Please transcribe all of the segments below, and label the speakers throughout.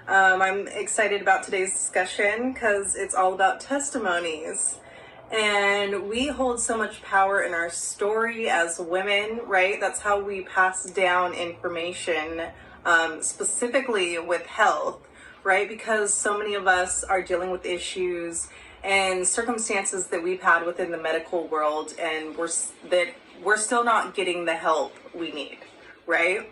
Speaker 1: I'm excited about today's discussion because it's all about testimonies. And we hold so much power in our story as women, right? That's how we pass down information, specifically with health, right? Because so many of us are dealing with issues and circumstances that we've had within the medical world, and we're still not getting the help we need, right?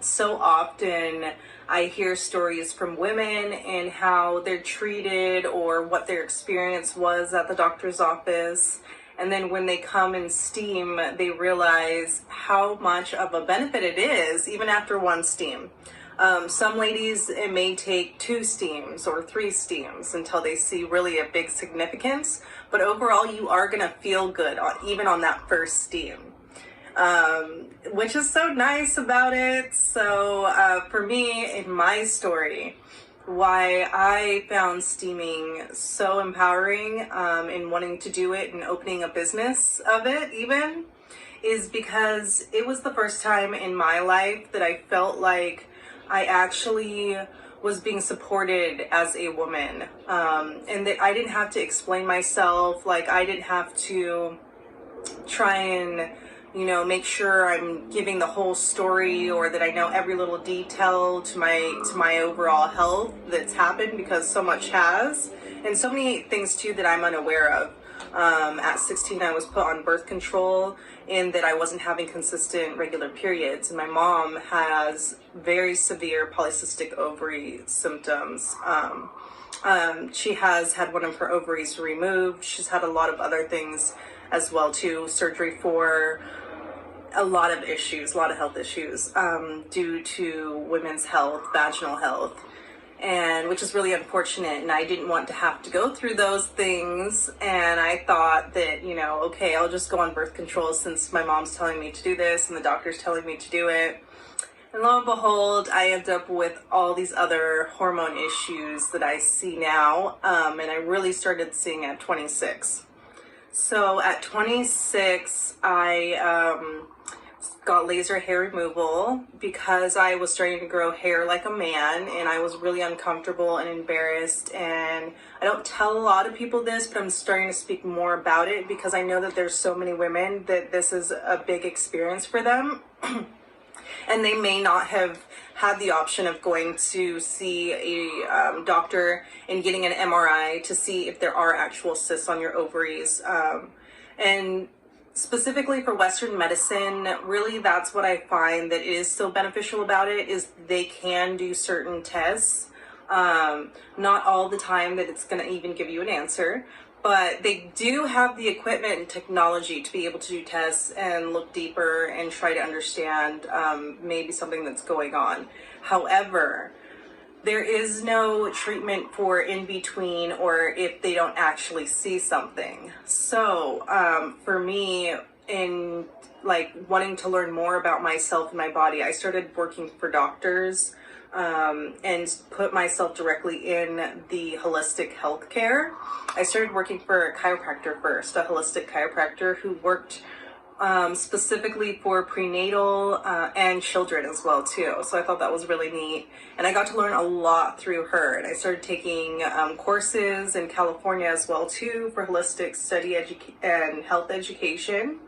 Speaker 1: So often I hear stories from women and how they're treated or what their experience was at the doctor's office. And then when they come in steam, they realize how much of a benefit it is, even after one steam. Some ladies, it may take 2 steams or 3 steams until they see really a big significance. But overall, you are going to feel good even on that first steam. Which is so nice about it. So for me, in my story, why I found steaming so empowering in wanting to do it and opening a business of it even, is because it was the first time in my life that I felt like I actually was being supported as a woman, and that I didn't have to explain myself. Like, I didn't have to try and make sure I'm giving the whole story, or that I know every little detail to my overall health that's happened, because so much has, and so many things too that I'm unaware of. At 16, I was put on birth control, and that I wasn't having consistent regular periods. And my mom has very severe polycystic ovary symptoms. She has had one of her ovaries removed. She's had a lot of other things as well too, surgery for a lot of issues, a lot of health issues, due to women's health, vaginal health, and which is really unfortunate. And I didn't want to have to go through those things. And I thought that, okay, I'll just go on birth control since my mom's telling me to do this and the doctor's telling me to do it. And lo and behold, I end up with all these other hormone issues that I see now. And I really started seeing at 26. So at 26, I got laser hair removal because I was starting to grow hair like a man, and I was really uncomfortable and embarrassed. And I don't tell a lot of people this, but I'm starting to speak more about it because I know that there's so many women that this is a big experience for them. And they may not have had the option of going to see a doctor and getting an MRI to see if there are actual cysts on your ovaries. And specifically for Western medicine, really that's what I find that is so beneficial about it, is they can do certain tests. Not all the time that it's going to even give you an answer, but they do have the equipment and technology to be able to do tests and look deeper and try to understand maybe something that's going on. However, there is no treatment for in between, or if they don't actually see something. So for me, in wanting to learn more about myself and my body, I started working for doctors and put myself directly in the holistic healthcare. I started working for a chiropractor first, a holistic chiropractor who worked specifically for prenatal and children as well too. So I thought that was really neat, and I got to learn a lot through her. And I started taking courses in California as well too for holistic study and health education,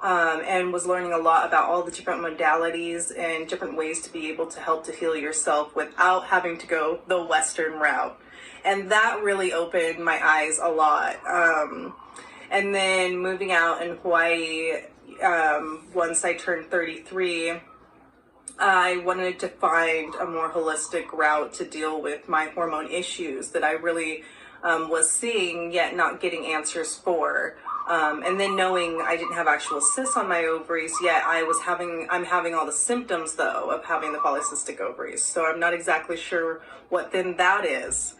Speaker 1: and was learning a lot about all the different modalities and different ways to be able to help to heal yourself without having to go the Western route. And that really opened my eyes a lot. And then moving out in Hawaii, once I turned 33, I wanted to find a more holistic route to deal with my hormone issues that I really was seeing yet not getting answers for. And then knowing I didn't have actual cysts on my ovaries yet, I'm having all the symptoms though of having the polycystic ovaries. So I'm not exactly sure what then that is.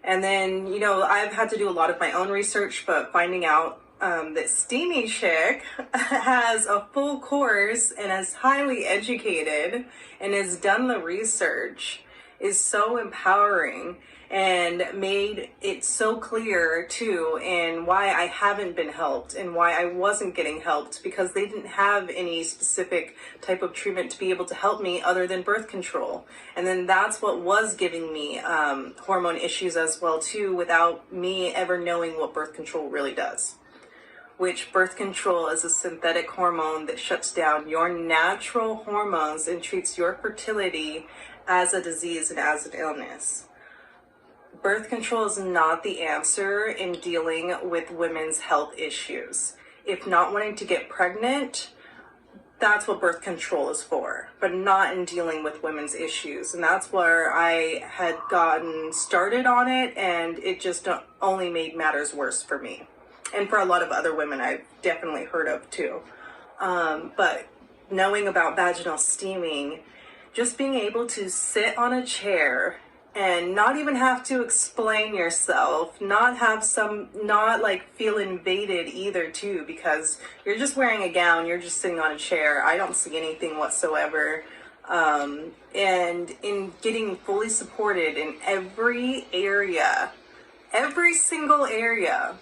Speaker 1: And then, I've had to do a lot of my own research, but finding out that Steamy Chick has a full course and is highly educated and has done the research is so empowering and made it so clear too, and why I haven't been helped and why I wasn't getting helped, because they didn't have any specific type of treatment to be able to help me other than birth control. And then that's what was giving me hormone issues as well too, without me ever knowing what birth control really does. Which birth control is a synthetic hormone that shuts down your natural hormones and treats your fertility as a disease and as an illness. Birth control is not the answer in dealing with women's health issues. If not wanting to get pregnant, that's what birth control is for, but not in dealing with women's issues. And that's where I had gotten started on it, and it just only made matters worse for me. And for a lot of other women I've definitely heard of too. But knowing about vaginal steaming, just being able to sit on a chair and not even have to explain yourself, not like feel invaded either too, because you're just wearing a gown, you're just sitting on a chair. I don't see anything whatsoever. And in getting fully supported in every area, every single area.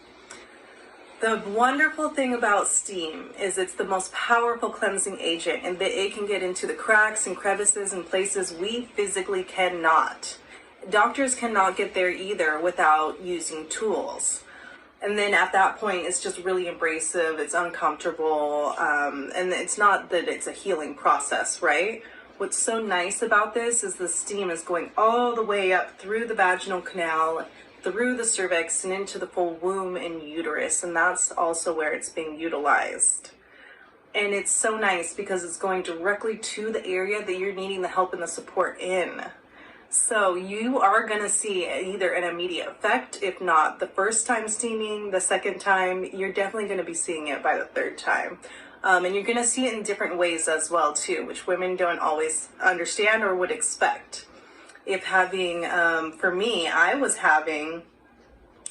Speaker 1: The wonderful thing about steam is it's the most powerful cleansing agent, and that it can get into the cracks and crevices and places we physically cannot. Doctors cannot get there either without using tools. And then at that point, it's just really abrasive, it's uncomfortable, and it's not that it's a healing process, right? What's so nice about this is the steam is going all the way up through the vaginal canal, through the cervix, and into the full womb and uterus, and that's also where it's being utilized. And it's so nice because it's going directly to the area that you're needing the help and the support in. So you are going to see either an immediate effect, if not the first time steaming, the second time, you're definitely going to be seeing it by the third time. And you're going to see it in different ways as well too, which women don't always understand or would expect. If having, for me, I was having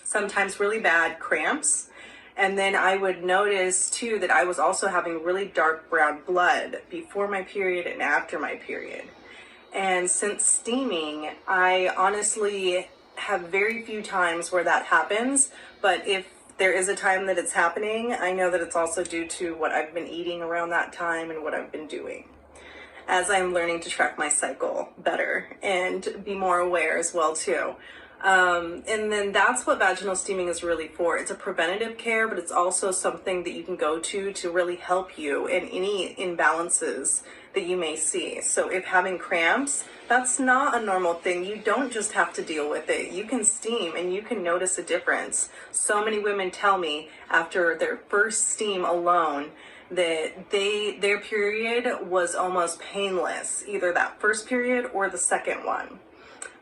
Speaker 1: sometimes really bad cramps, and then I would notice too that I was also having really dark brown blood before my period and after my period. And since steaming, I honestly have very few times where that happens, but if there is a time that it's happening, I know that it's also due to what I've been eating around that time and what I've been doing, as I'm learning to track my cycle better and be more aware as well too. And then that's what vaginal steaming is really for. It's a preventative care, but it's also something that you can go to really help you in any imbalances that you may see. So if having cramps, that's not a normal thing. You don't just have to deal with it. You can steam and you can notice a difference. So many women tell me after their first steam alone that their period was almost painless, either that first period or the second one.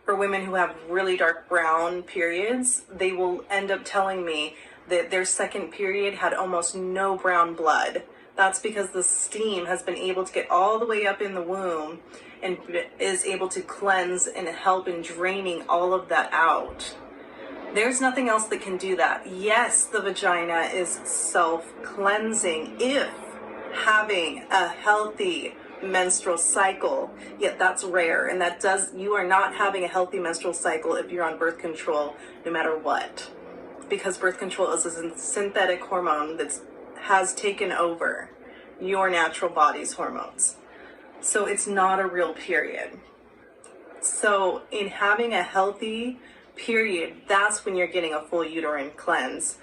Speaker 1: For women who have really dark brown periods, they will end up telling me that their second period had almost no brown blood. That's because the steam has been able to get all the way up in the womb and is able to cleanse and help in draining all of that out. There's nothing else that can do that. Yes, the vagina is self-cleansing if having a healthy menstrual cycle, yet that's rare, and you are not having a healthy menstrual cycle if you're on birth control, no matter what, because birth control is a synthetic hormone that has taken over your natural body's hormones. So it's not a real period. So in having a healthy period, that's when you're getting a full uterine cleanse.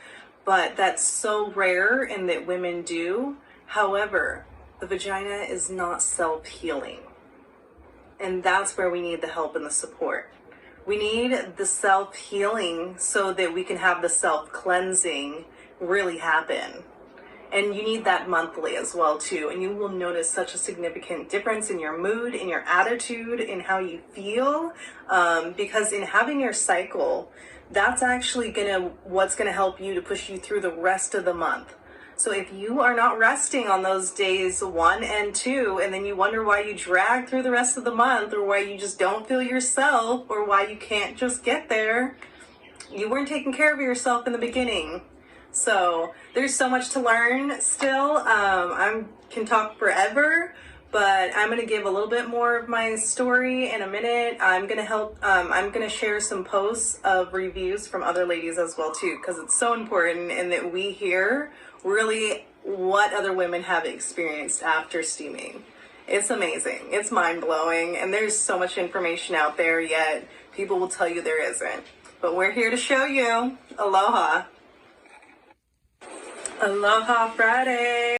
Speaker 1: But that's so rare in that women do. However, the vagina is not self-healing. And that's where we need the help and the support. We need the self-healing so that we can have the self-cleansing really happen. And you need that monthly as well too. And you will notice such a significant difference in your mood, in your attitude, in how you feel. Because in having your cycle, that's actually what's gonna help you to push you through the rest of the month. So if you are not resting on those days 1 and 2, and then you wonder why you drag through the rest of the month, or why you just don't feel yourself, or why you can't just get there, you weren't taking care of yourself in the beginning. So there's so much to learn still. I can talk forever, but I'm going to give a little bit more of my story in a minute. I'm going to share some posts of reviews from other ladies as well too, because it's so important and that we hear really what other women have experienced after steaming. It's amazing. It's mind-blowing, and there's so much information out there, yet people will tell you there isn't. But we're here to show you. Aloha. Aloha Friday.